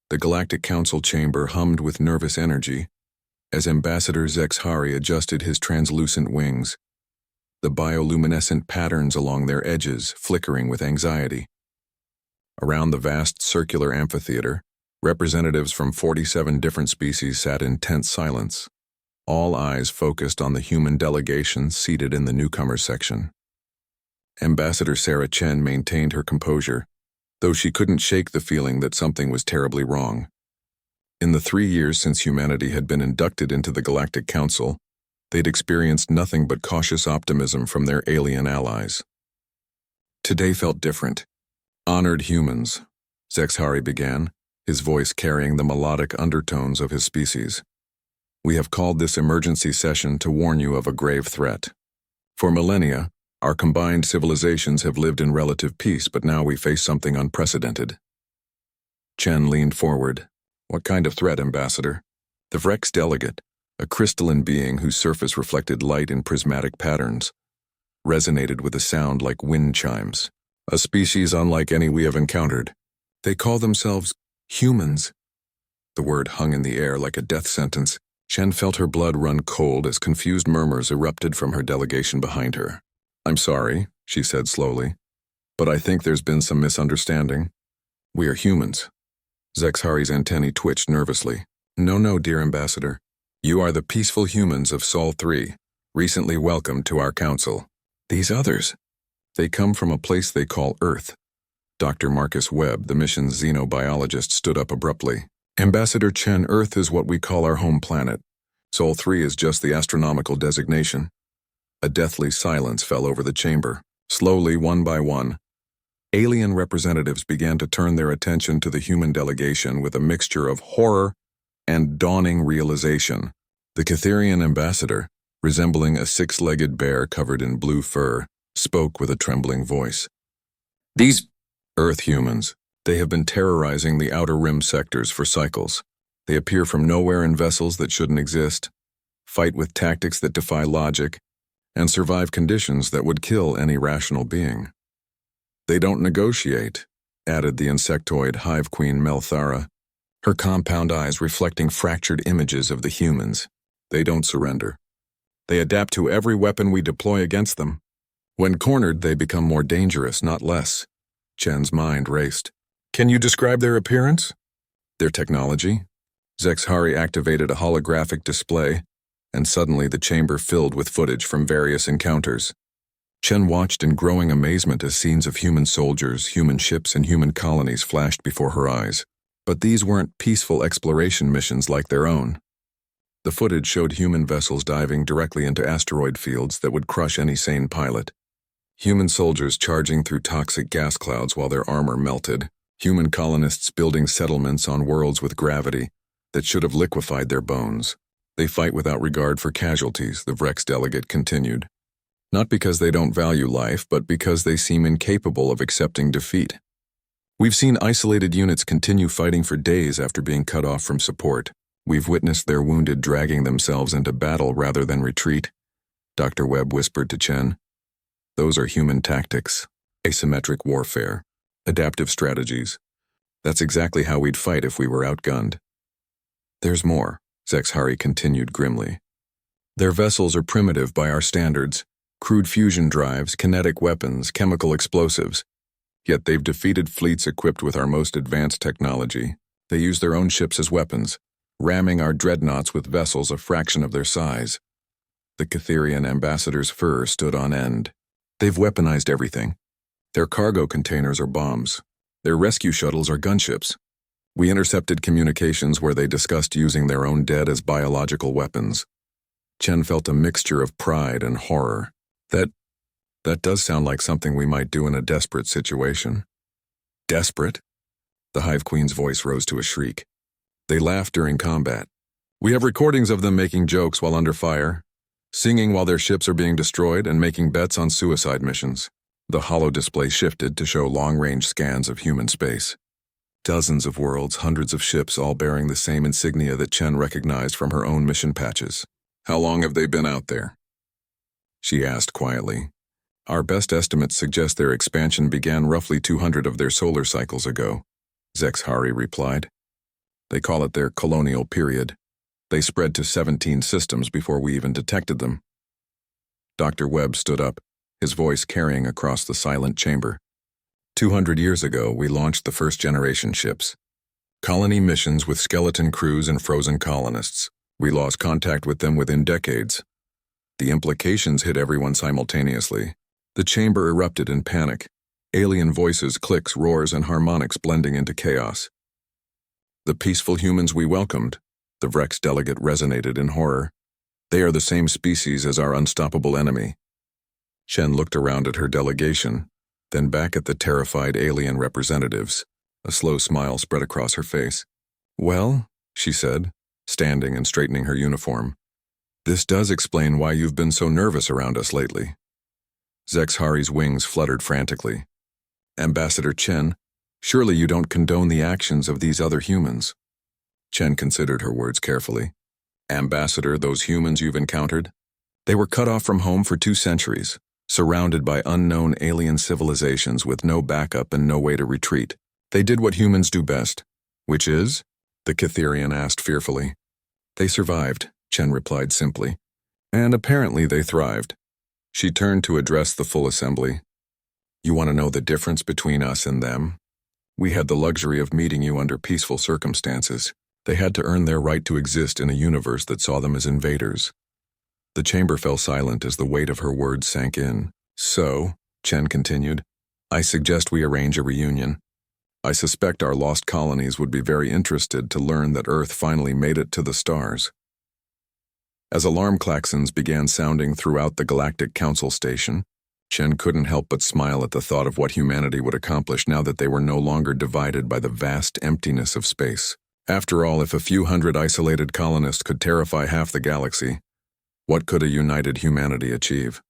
The Galactic Council chamber hummed with nervous energy as Ambassador Zexhari adjusted his translucent wings, the bioluminescent patterns along their edges flickering with anxiety. Around the vast circular amphitheater, representatives from 47 different species sat in tense silence, all eyes focused on the human delegation seated in the newcomers section. Ambassador Sarah Chen maintained her composure, though she couldn't shake the feeling that something was terribly wrong. In the 3 years since humanity had been inducted into the Galactic Council, they'd experienced nothing but cautious optimism from their alien allies. Today felt different. Honored humans, Zexhari began, his voice carrying the melodic undertones of his species. We have called this emergency session to warn you of a grave threat. For millennia, our combined civilizations have lived in relative peace, but now we face something unprecedented. Chen leaned forward. What kind of threat, Ambassador? The Vrex delegate, a crystalline being whose surface reflected light in prismatic patterns, resonated with a sound like wind chimes. A species unlike any we have encountered. They call themselves humans. The word hung in the air like a death sentence. Chen felt her blood run cold as confused murmurs erupted from her delegation behind her. I'm sorry, she said slowly, but I think there's been some misunderstanding. We are humans. Zexhari's antennae twitched nervously. No, dear Ambassador. You are the peaceful humans of Sol 3, recently welcomed to our council. These others, they come from a place they call Earth. Dr. Marcus Webb, the mission's xenobiologist, stood up abruptly. Ambassador Chen, Earth is what we call our home planet. Sol 3 is just the astronomical designation. A deathly silence fell over the chamber. Slowly, one by one, alien representatives began to turn their attention to the human delegation with a mixture of horror and dawning realization. The Catherian ambassador, resembling a six-legged bear covered in blue fur, spoke with a trembling voice. These Earth humans, they have been terrorizing the Outer Rim sectors for cycles. They appear from nowhere in vessels that shouldn't exist, fight with tactics that defy logic, and survive conditions that would kill any rational being. They don't negotiate, added the insectoid hive queen Melthara, her compound eyes reflecting fractured images of the humans. They don't surrender. They adapt to every weapon we deploy against them. When cornered, they become more dangerous, not less. Chen's mind raced. Can you describe their appearance? Their technology? Zexhari activated a holographic display, and suddenly the chamber filled with footage from various encounters. Chen watched in growing amazement as scenes of human soldiers, human ships, and human colonies flashed before her eyes. But these weren't peaceful exploration missions like their own. The footage showed human vessels diving directly into asteroid fields that would crush any sane pilot. Human soldiers charging through toxic gas clouds while their armor melted. Human colonists building settlements on worlds with gravity that should have liquefied their bones. They fight without regard for casualties, the Vrex delegate continued. Not because they don't value life, but because they seem incapable of accepting defeat. We've seen isolated units continue fighting for days after being cut off from support. We've witnessed their wounded dragging themselves into battle rather than retreat, Dr. Webb whispered to Chen. Those are human tactics, asymmetric warfare, adaptive strategies. That's exactly how we'd fight if we were outgunned. There's more, Zexhari continued grimly. Their vessels are primitive by our standards, crude fusion drives, kinetic weapons, chemical explosives. Yet they've defeated fleets equipped with our most advanced technology. They use their own ships as weapons, ramming our dreadnoughts with vessels a fraction of their size. The Catherian ambassador's fur stood on end. They've weaponized everything. Their cargo containers are bombs. Their rescue shuttles are gunships. We intercepted communications where they discussed using their own dead as biological weapons. Chen felt a mixture of pride and horror. That does sound like something we might do in a desperate situation. Desperate? The Hive Queen's voice rose to a shriek. They laughed during combat. We have recordings of them making jokes while under fire, singing while their ships are being destroyed, and making bets on suicide missions. The holo display shifted to show long-range scans of human space. Dozens of worlds, hundreds of ships, all bearing the same insignia that Chen recognized from her own mission patches. How long have they been out there? She asked quietly. Our best estimates suggest their expansion began roughly 200 of their solar cycles ago, Zexhari replied. They call it their colonial period. They spread to 17 systems before we even detected them. Dr. Webb stood up, his voice carrying across the silent chamber. 200 years ago, we launched the first-generation ships. Colony missions with skeleton crews and frozen colonists. We lost contact with them within decades. The implications hit everyone simultaneously. The chamber erupted in panic. Alien voices, clicks, roars, and harmonics blending into chaos. The peaceful humans we welcomed, the Vrex delegate resonated in horror. They are the same species as our unstoppable enemy. Chen looked around at her delegation, then back at the terrified alien representatives. A slow smile spread across her face. "Well," she said, standing and straightening her uniform, "this does explain why you've been so nervous around us lately." Zexhari's wings fluttered frantically. "Ambassador Chen, surely you don't condone the actions of these other humans." Chen considered her words carefully. "Ambassador, those humans you've encountered? They were cut off from home for 2 centuries, surrounded by unknown alien civilizations with no backup and no way to retreat. They did what humans do best." "Which is?" the Catherian asked fearfully. "They survived," Chen replied simply. "And apparently they thrived." She turned to address the full assembly. "You want to know the difference between us and them? We had the luxury of meeting you under peaceful circumstances. They had to earn their right to exist in a universe that saw them as invaders." The chamber fell silent as the weight of her words sank in. "So," Chen continued, "I suggest we arrange a reunion. I suspect our lost colonies would be very interested to learn that Earth finally made it to the stars." As alarm klaxons began sounding throughout the Galactic Council station, Chen couldn't help but smile at the thought of what humanity would accomplish now that they were no longer divided by the vast emptiness of space. After all, if a few hundred isolated colonists could terrify half the galaxy, what could a united humanity achieve?